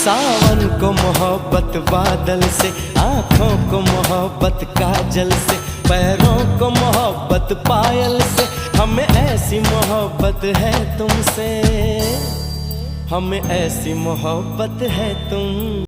सावन को मोहब्बत बादल से, आँखों को मोहब्बत काजल से, पैरों को मोहब्बत पायल से। हमें ऐसी मोहब्बत है तुमसे, हमें ऐसी मोहब्बत है तुम